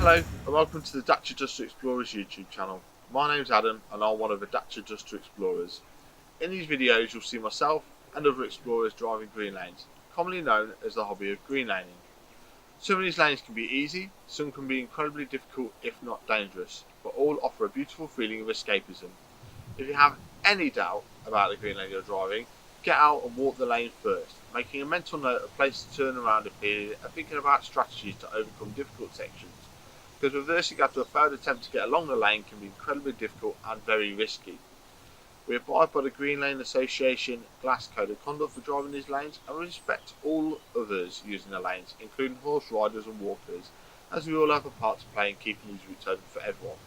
Hello and welcome to the Dacia Duster Explorers YouTube channel. My name's Adam and I'm one of the Dacia Duster Explorers. In these videos you'll see myself and other explorers driving green lanes, commonly known as the hobby of green laning. Some of these lanes can be easy, some can be incredibly difficult if not dangerous, but all offer a beautiful feeling of escapism. If you have any doubt about the green lane you're driving, get out and walk the lane first, making a mental note of places to turn around a period and thinking about strategies to overcome difficult sections, because reversing after a failed attempt to get along the lane can be incredibly difficult and very risky. We abide by the Green Lane Association Glass Code of Conduct for driving these lanes and respect all others using the lanes, including horse riders and walkers, as we all have a part to play in keeping these routes open for everyone.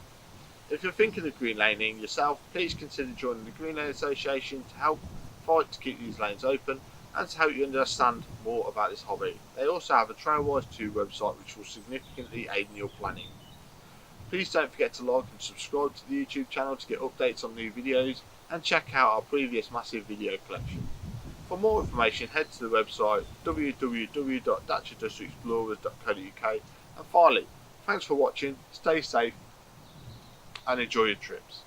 If you're thinking of green laning yourself, please consider joining the Green Lane Association to help fight to keep these lanes open and to help you understand more about this hobby. They also have a Trailwise 2 website which will significantly aid in your planning. Please don't forget to like and subscribe to the YouTube channel to get updates on new videos and check out our previous massive video collection. For more information head to the website www.daciadusterexplorers.co.uk, and finally, thanks for watching, stay safe and enjoy your trips.